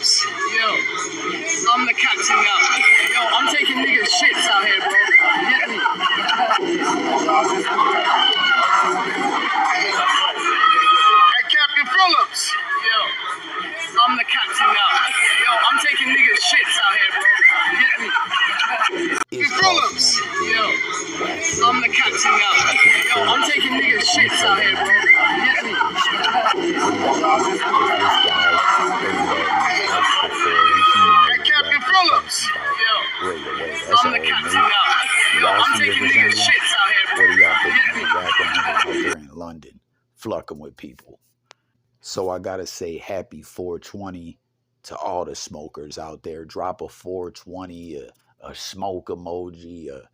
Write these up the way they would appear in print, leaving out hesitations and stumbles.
pull-ups. Yo, I'm the captain now. Yo, I'm taking niggas shits out here, bro. Get me? Hey, Captain Phillips. Yo, I'm the captain now. Yo, I'm taking niggas shits out here, bro. Get me? Captain Phillips. Yo, I'm the captain now. Yo, I'm taking niggas shits out here, bro. Get me? Hey, Captain Phillips. Yo, I'm the captain now. Yo, I'm taking niggas shits out here, bro. Get me? WACK100 out there in London, flucking with people. So I gotta say happy 420 to all the smokers out there. Drop a 420, a smoke emoji, a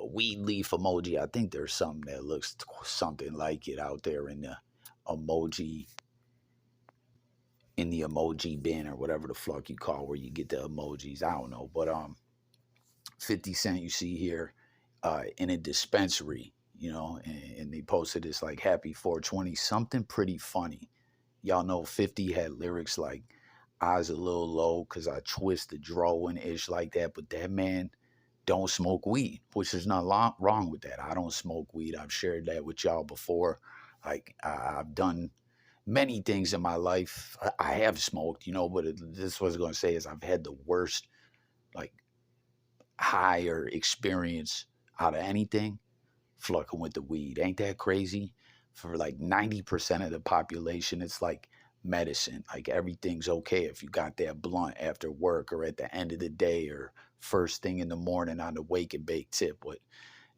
weed leaf emoji. I think there's something that looks something like it out there in the emoji bin or whatever the fuck you call where you get the emojis. I don't know, but 50 Cent you see here in a dispensary, you know, and they posted this like happy 420, something pretty funny. Y'all know 50 had lyrics like eyes a little low because I twist the dro and ish like that, but that man don't smoke weed, which is not wrong with that. I don't smoke weed. I've shared that with y'all before. Like I've done many things in my life. I have smoked, you know, but this was going to say is I've had the worst like higher experience out of anything fucking with the weed. Ain't that crazy? For like 90% of the population, it's like medicine. Like everything's okay if you got that blunt after work or at the end of the day or first thing in the morning on the wake and bake tip, but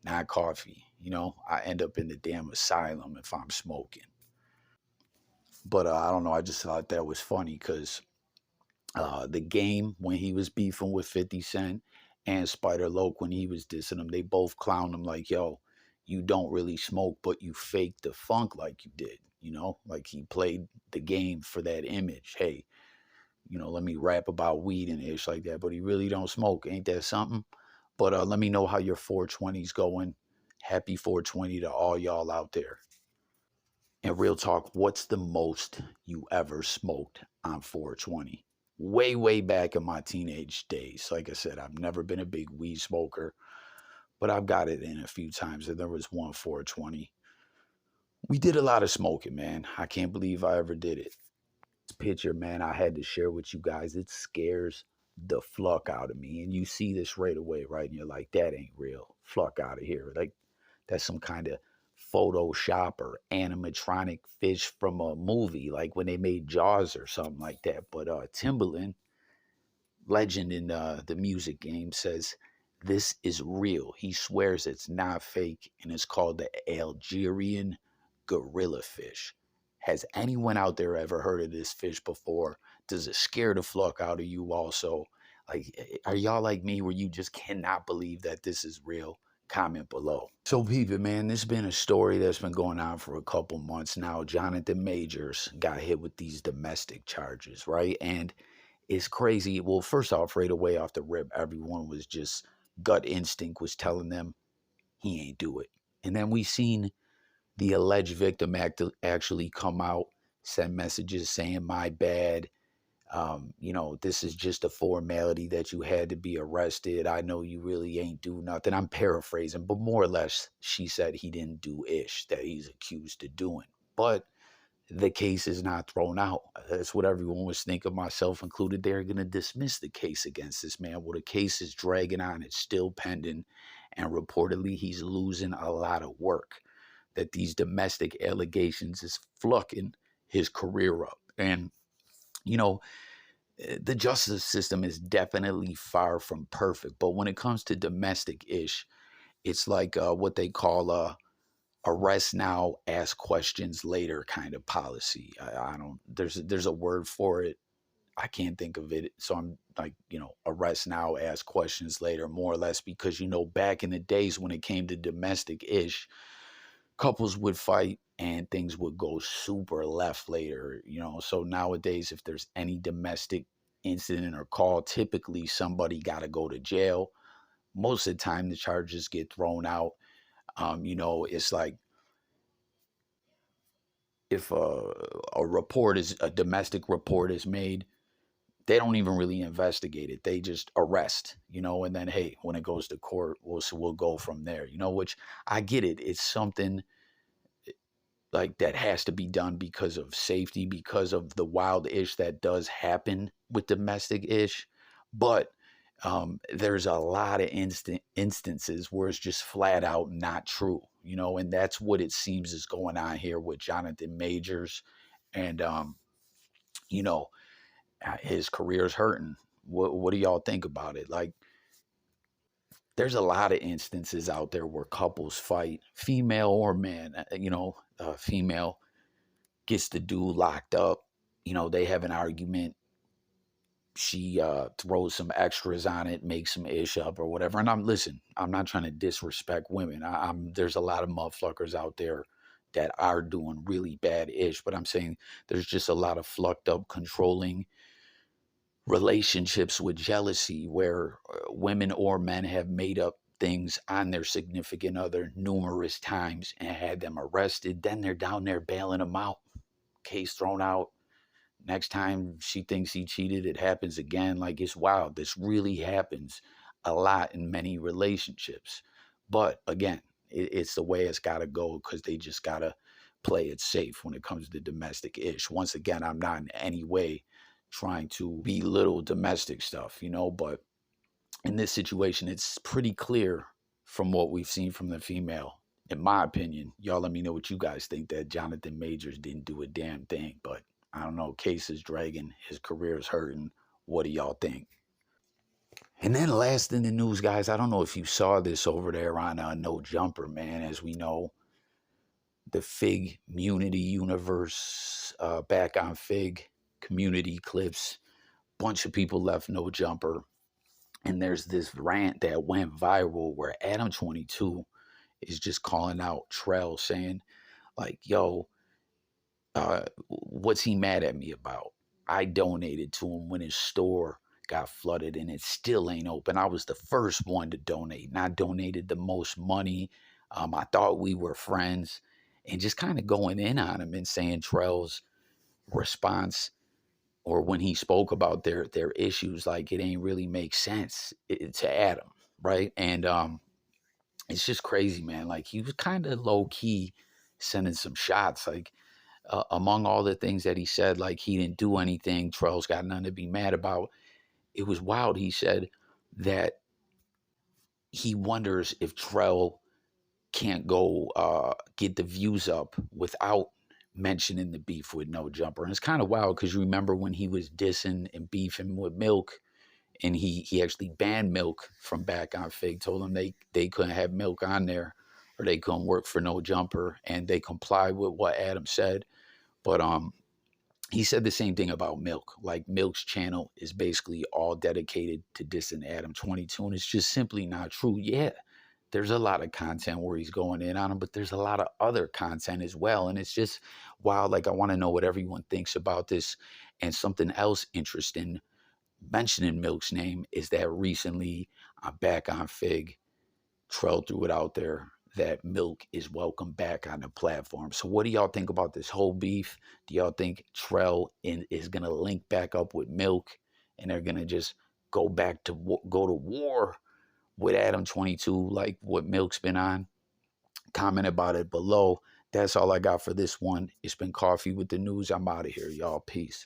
not coffee. You know, I end up in the damn asylum if I'm smoking. But I don't know. I just thought that was funny because the Game, when he was beefing with 50 Cent, and Spider Loke, when he was dissing him, they both clowned him like, yo, you don't really smoke, but you fake the funk like you did. You know, like he played the game for that image. Hey, you know, let me rap about weed and ish like that, but he really don't smoke. Ain't that something? But let me know how your 420's going. Happy 420 to all y'all out there. And real talk, what's the most you ever smoked on 420? Way, way back in my teenage days. Like I said, I've never been a big weed smoker, but I've got it in a few times. And there was one 420. We did a lot of smoking, man. I can't believe I ever did it. This picture, man, I had to share with you guys. It scares the fuck out of me. And you see this right away, right? And you're like, that ain't real. Fuck out of here. Like, that's some kind of Photoshop or animatronic fish from a movie, like when they made Jaws or something like that. But Timbaland, legend in the music game, says this is real. He swears it's not fake, and it's called the Algerian gorilla fish. Has anyone out there ever heard of this fish before? Does it scare the fuck out of you also? Like, are y'all like me where you just cannot believe that this is real? Comment below. So people, man, this has been a story that's been going on for a couple months now. Jonathan Majors got hit with these domestic charges, right? And it's crazy. Well, first off, right away off the rip, everyone was just gut instinct was telling them he ain't do it. And then we seen the alleged victim actually come out, send messages saying, my bad. You know, this is just a formality that you had to be arrested. I know you really ain't do nothing. I'm paraphrasing, but more or less, she said he didn't do ish that he's accused of doing. But the case is not thrown out. That's what everyone was thinking, myself included. They're going to dismiss the case against this man. Well, the case is dragging on. It's still pending. And reportedly, he's losing a lot of work. That these domestic allegations is fucking his career up. And, you know, the justice system is definitely far from perfect. But when it comes to domestic ish, it's like what they call arrest now, ask questions later kind of policy. I don't, there's a word for it. I can't think of it. So I'm like, you know, arrest now, ask questions later, more or less, because, you know, back in the days when it came to domestic ish, couples would fight and things would go super left later, you know. So nowadays, if there's any domestic incident or call, typically somebody got to go to jail. Most of the time, the charges get thrown out. You know, it's like if a domestic report is made, they don't even really investigate it. They just arrest, you know, and then, hey, when it goes to court, we'll go from there, you know, which I get it. It's something like that has to be done because of safety, because of the wild ish that does happen with domestic ish. But there's a lot of instances where it's just flat out not true, you know, and that's what it seems is going on here with Jonathan Majors. And, you know, his career's hurting. What do y'all think about it? Like, there's a lot of instances out there where couples fight, female or man, you know, female gets the dude locked up. You know, they have an argument. She throws some extras on it, makes some ish up or whatever. And I'm not trying to disrespect women. There's a lot of motherfuckers out there that are doing really bad ish, but I'm saying there's just a lot of fucked up, controlling relationships with jealousy where women or men have made up things on their significant other numerous times and had them arrested. Then they're down there bailing them out. Case thrown out. Next time she thinks he cheated, it happens again. Like, it's wild. This really happens a lot in many relationships. But again, it's the way it's got to go because they just got to play it safe when it comes to domestic ish. Once again, I'm not in any way trying to belittle domestic stuff, you know, but in this situation, it's pretty clear from what we've seen from the female. In my opinion, y'all let me know what you guys think, that Jonathan Majors didn't do a damn thing. But I don't know, case is dragging, his career is hurting. What do y'all think? And then last in the news, guys, I don't know if you saw this over there on No Jumper, man. As we know, the Figmunity universe, back on Figg, community clips, bunch of people left No Jumper. And there's this rant that went viral where ADAM22 is just calling out Trell, saying, like, yo, what's he mad at me about? I donated to him when his store got flooded and it still ain't open. I was the first one to donate, and I donated the most money. I thought we were friends, and just kind of going in on him and saying Trell's response, or when he spoke about their issues, like, it ain't really make sense to Adam, right? And it's just crazy, man. Like, he was kind of low key sending some shots, like, among all the things that he said, like, he didn't do anything, Trell's got nothing to be mad about. It was wild. He said that he wonders if Trell can't go get the views up without mentioning the beef with No Jumper. And it's kind of wild because you remember when he was dissing and beefing with Milk, and he actually banned Milk from back on Figg, told them they couldn't have Milk on there or they couldn't work for No Jumper, and they complied with what Adam said. But he said the same thing about Milk. Like, Milk's channel is basically all dedicated to dissing ADAM22, and it's just simply not true. Yeah, there's a lot of content where he's going in on him, but there's a lot of other content as well. And it's just wild. Like, I want to know what everyone thinks about this. And something else interesting, mentioning Milk's name, is that recently back on Figg, Trell threw it out there that Milk is welcome back on the platform. So what do y'all think about this whole beef? Do y'all think Trell is going to link back up with Milk and they're going to just go to war with ADAM22 like what Milk's been on? Comment about it below. That's all I got for this one. It's been Coffee with the News. I'm out of here, y'all. Peace.